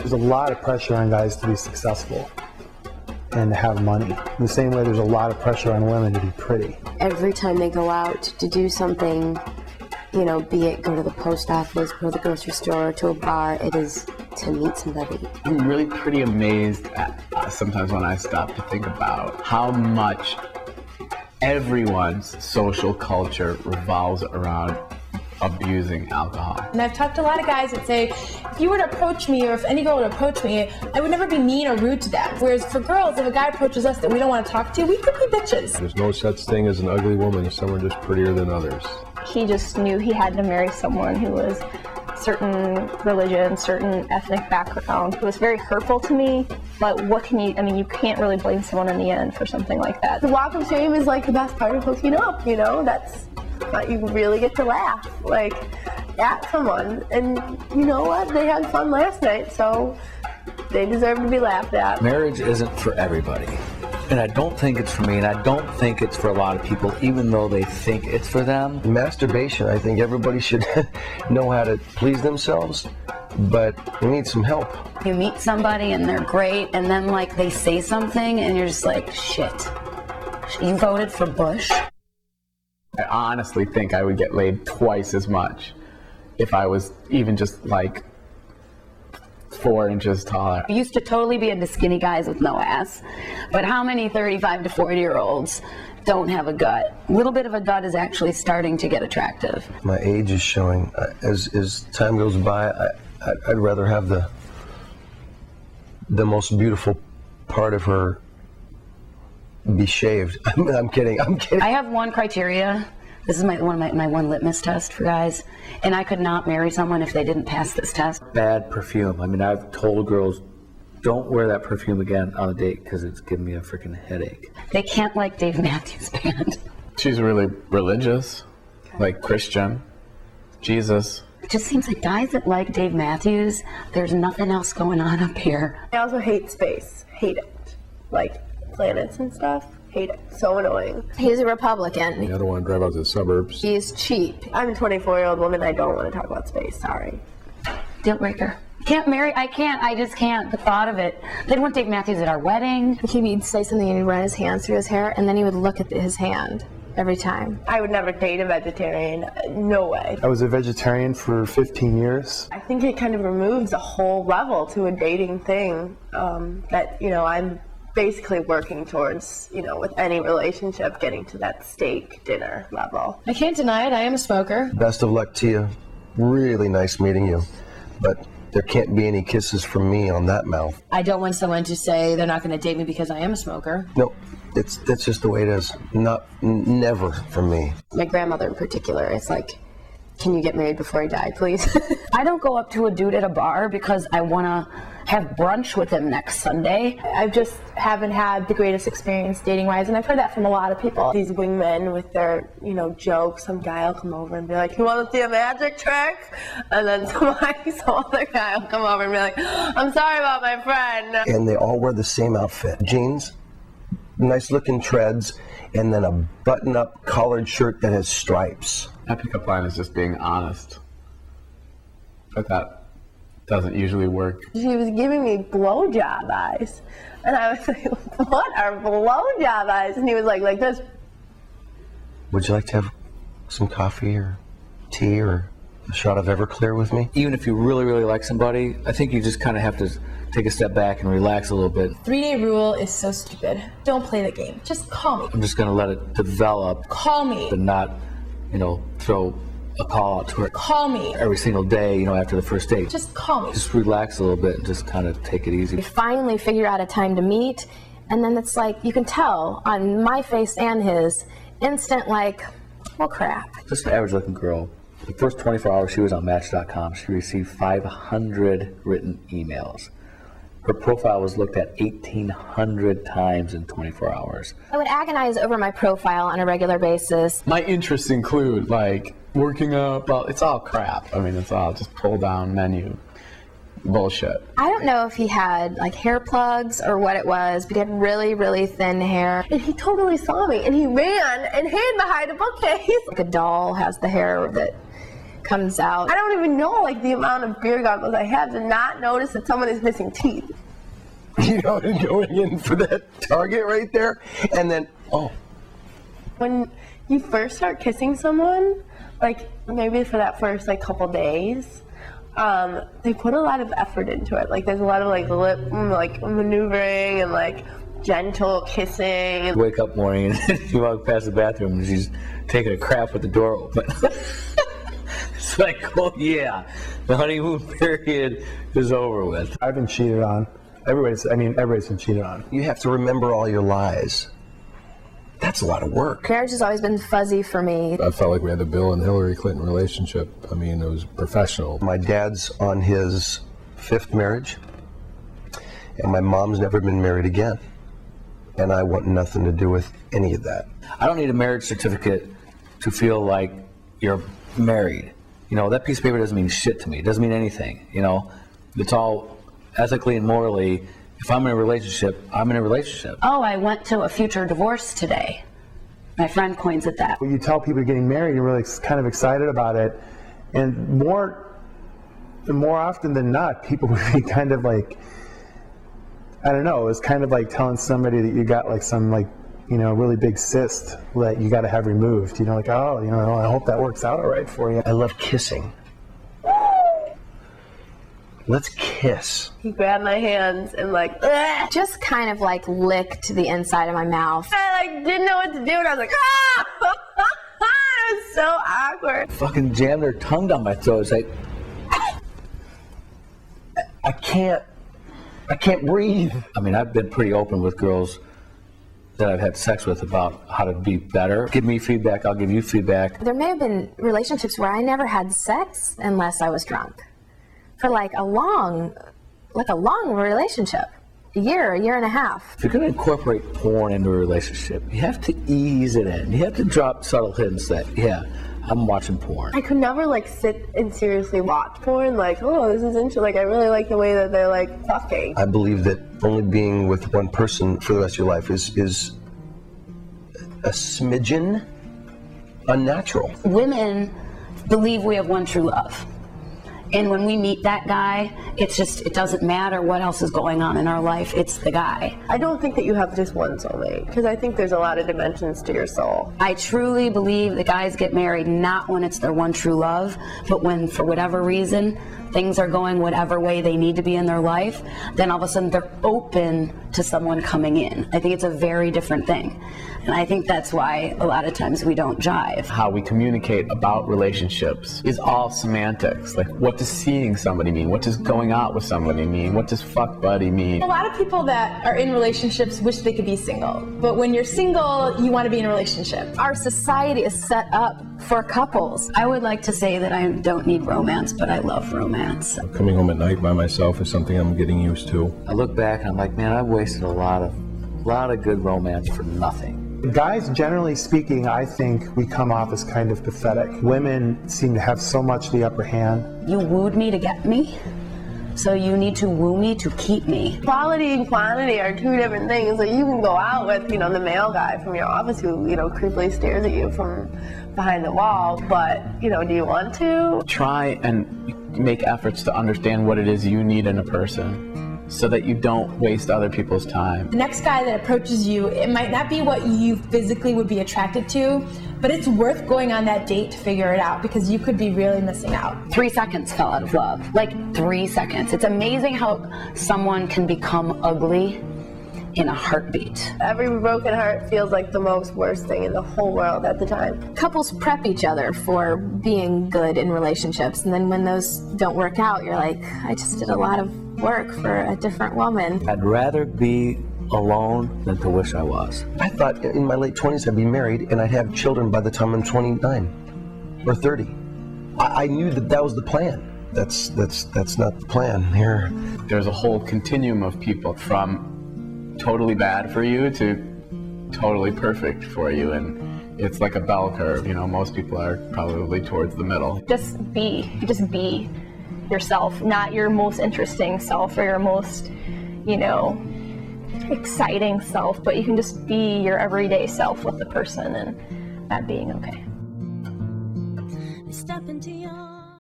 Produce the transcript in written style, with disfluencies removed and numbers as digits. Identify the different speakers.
Speaker 1: There's a lot of pressure on guys to be successful and to have money. In the same way, there's a lot of pressure on women to be pretty.
Speaker 2: Every time they go out to do something, you know, be it go to the post office, go to the grocery store, to a bar, it is to meet somebody.
Speaker 3: I'm really pretty amazed at sometimes when I stop to think about how much everyone's social culture revolves around abusing alcohol.
Speaker 4: And I've talked to a lot of guys that say, if you were to approach me, or if any girl would approach me, I would never be mean or rude to them. Whereas for girls, if a guy approaches us that we don't want to talk to, we could be bitches.
Speaker 5: There's no such thing as an ugly woman. Some are just prettier than others.
Speaker 6: He just knew he had to marry someone who was certain religion, certain ethnic background. It was very hurtful to me, but what can you, I mean, you can't really blame someone in the end for something like that.
Speaker 7: The walk of shame is like the best part of hooking up, you know, that's, but you really get to laugh, like, at someone, and you know what, they had fun last night, so they deserve to be laughed at.
Speaker 8: Marriage isn't for everybody, and I don't think it's for me, and I don't think it's for a lot of people, even though they think it's for them.
Speaker 9: Masturbation, I think everybody should know how to please themselves, but we need some help.
Speaker 2: You meet somebody and they're great, and then like they say something and you're just like, shit, you voted for Bush?
Speaker 3: I honestly think I would get laid twice as much if I was even just like 4 inches taller.
Speaker 2: I used to totally be into skinny guys with no ass, but how many 35 to 40-year-olds don't have a gut? A little bit of a gut is actually starting to get attractive.
Speaker 9: My age is showing. As time goes by, I'd rather have the most beautiful part of her be shaved. I'm kidding.
Speaker 2: I have one criteria. This is my one litmus test for guys, and I could not marry someone if they didn't pass this test.
Speaker 8: Bad perfume. I mean, I've told girls, don't wear that perfume again on a date because it's giving me a freaking headache.
Speaker 2: They can't like Dave Matthews Band.
Speaker 3: She's really religious, like Christian, Jesus.
Speaker 2: It just seems like guys that like Dave Matthews, there's nothing else going on up here.
Speaker 7: I also hate space, hate it, like planets and stuff. Hate it. So annoying.
Speaker 10: He's a Republican.
Speaker 5: I don't want to drive out to the suburbs.
Speaker 10: He's cheap.
Speaker 7: I'm a 24-year-old woman. I don't want to talk about space. Sorry.
Speaker 2: Deal breaker. Can't marry. I can't. I just can't. The thought of it. They'd want Dave Matthews at our wedding.
Speaker 10: He'd say something and he'd run his hands through his hair, and then he would look at his hand every time.
Speaker 7: I would never date a vegetarian. No way.
Speaker 1: I was a vegetarian for 15 years.
Speaker 7: I think it kind of removes a whole level to a dating thing that, you know, I'm basically working towards, you know, with any relationship, getting to that steak dinner level.
Speaker 4: I can't deny it, I am a smoker.
Speaker 9: Best of luck to you. Really nice meeting you. But there can't be any kisses from me on that mouth.
Speaker 4: I don't want someone to say they're not going to date me because I am a smoker.
Speaker 9: No, that's just the way it is. Never for me.
Speaker 2: My grandmother in particular, it's like, can you get married before I die, please? I don't go up to a dude at a bar because I want to have brunch with him next Sunday.
Speaker 7: I just haven't had the greatest experience dating-wise, and I've heard that from a lot of people. These wingmen with their, you know, jokes, some guy will come over and be like, you want to see a magic trick? And then some other guy will come over and be like, I'm sorry about my friend.
Speaker 9: And they all wear the same outfit. Jeans, nice-looking treads, and then a button-up collared shirt that has stripes.
Speaker 3: My pickup line is just being honest. But that doesn't usually work.
Speaker 7: She was giving me blowjob eyes. And I was like, what are blowjob eyes? And he was like this.
Speaker 9: Would you like to have some coffee or tea or a shot of Everclear with me?
Speaker 8: Even if you really, really like somebody, I think you just kind of have to take a step back and relax a little bit.
Speaker 4: 3-day rule is so stupid. Don't play the game. Just call me.
Speaker 8: I'm just going to let it develop.
Speaker 4: Call me.
Speaker 8: And not, you know, throw a call out to her.
Speaker 4: Call me.
Speaker 8: Every single day, you know, after the first date.
Speaker 4: Just call me.
Speaker 8: Just relax a little bit and just kind of take it easy.
Speaker 10: We finally figure out a time to meet, and then it's like, you can tell on my face and his, instant like, well, crap.
Speaker 8: Just an average looking girl. The first 24 hours she was on Match.com, she received 500 written emails. Her profile was looked at 1,800 times in 24 hours.
Speaker 10: I would agonize over my profile on a regular basis.
Speaker 3: My interests include, like, working out, well, it's all crap. I mean, it's all just pull down menu bullshit.
Speaker 10: I don't know if he had like hair plugs or what it was, but he had really, really thin hair.
Speaker 7: And he totally saw me, and he ran and hid behind a bookcase.
Speaker 10: Like a doll has the hair that comes out.
Speaker 7: I don't even know like the amount of beer goggles I have to not notice that someone is missing teeth.
Speaker 9: You know, going in for that target right there, and then, oh.
Speaker 7: When you first start kissing someone, like maybe for that first like couple days, they put a lot of effort into it. Like there's a lot of like lip like maneuvering and like gentle kissing.
Speaker 8: You wake up morning and you walk past the bathroom and she's taking a crap with the door open. It's like, oh yeah, the honeymoon period is over with.
Speaker 1: I've been cheated on. Everybody's been cheated on.
Speaker 9: You have to remember all your lies. That's a lot of work.
Speaker 10: Marriage has always been fuzzy for me.
Speaker 5: I felt like we had the Bill and Hillary Clinton relationship. I mean, it was professional.
Speaker 9: My dad's on his 5th marriage, and my mom's never been married again. And I want nothing to do with any of that.
Speaker 8: I don't need a marriage certificate to feel like you're married. You know, that piece of paper doesn't mean shit to me. It doesn't mean anything, you know. It's all ethically and morally. If I'm in a relationship, I'm in a relationship.
Speaker 2: Oh, I went to a future divorce today. My friend coins it that.
Speaker 1: When you tell people you're getting married, you're really kind of excited about it. And more often than not, people would be kind of like, I don't know, it's kind of like telling somebody that you got like some like, you know, really big cyst that you got to have removed. You know, like, oh, you know, I hope that works out all right for you.
Speaker 9: I love kissing. Let's kiss.
Speaker 7: He grabbed my hands and like, ugh.
Speaker 10: Just kind of like licked the inside of my mouth.
Speaker 7: I like didn't know what to do and I was like, ah! It was so awkward.
Speaker 8: Fucking jammed their tongue down my throat. It's like,
Speaker 9: I can't breathe.
Speaker 8: I mean, I've been pretty open with girls that I've had sex with about how to be better. Give me feedback, I'll give you feedback.
Speaker 10: There may have been relationships where I never had sex unless I was drunk. For like a long relationship. A year and a half.
Speaker 8: If you're going to incorporate porn into a relationship, you have to ease it in. You have to drop subtle hints that, yeah, I'm watching porn.
Speaker 7: I could never like sit and seriously watch porn. Like, oh, this is interesting. Like, I really like the way that they're like fucking.
Speaker 9: I believe that only being with one person for the rest of your life is a smidgen unnatural.
Speaker 2: Women believe we have one true love. And when we meet that guy, it doesn't matter what else is going on in our life, it's the guy.
Speaker 7: I don't think that you have just one soulmate, because I think there's a lot of dimensions to your soul.
Speaker 2: I truly believe that guys get married not when it's their one true love, but when, for whatever reason, things are going whatever way they need to be in their life, then all of a sudden they're open to someone coming in. I think it's a very different thing. And I think that's why a lot of times we don't jive.
Speaker 3: How we communicate about relationships is all semantics. Like, what does seeing somebody mean? What does going out with somebody mean? What does fuck buddy mean?
Speaker 4: A lot of people that are in relationships wish they could be single. But when you're single, you want to be in a relationship.
Speaker 10: Our society is set up for couples.
Speaker 2: I would like to say that I don't need romance, but I love romance.
Speaker 5: Coming home at night by myself is something I'm getting used to.
Speaker 8: I look back and I'm like, man, I've wasted a lot of good romance for nothing.
Speaker 1: Guys, generally speaking, I think we come off as kind of pathetic. Women seem to have so much the upper hand.
Speaker 2: You wooed me to get me, so you need to woo me to keep me.
Speaker 7: Quality and quantity are two different things. Like, you can go out with, you know, the male guy from your office who, you know, creepily stares at you from behind the wall, but, you know, do you want to?
Speaker 3: Try and make efforts to understand what it is you need in a person, so that you don't waste other people's time.
Speaker 4: The next guy that approaches you, it might not be what you physically would be attracted to, but it's worth going on that date to figure it out, because you could be really missing out.
Speaker 2: 3 seconds fell out of love. Like 3 seconds. It's amazing how someone can become ugly in a heartbeat.
Speaker 7: Every broken heart feels like the most worst thing in the whole world at the time.
Speaker 10: Couples prep each other for being good in relationships, and then when those don't work out, you're like, I just did a lot of work for a different woman.
Speaker 8: I'd rather be alone than to wish I was.
Speaker 9: I thought in my late 20s I'd be married and I'd have children by the time I'm 29 or 30. I knew that was the plan. That's not the plan here.
Speaker 3: There's a whole continuum of people from totally bad for you to totally perfect for you, and it's like a bell curve. You know, most people are probably towards the middle.
Speaker 6: Just be yourself, not your most interesting self or your most, you know, exciting self, but you can just be your everyday self with the person, and that being okay.
Speaker 11: Step into your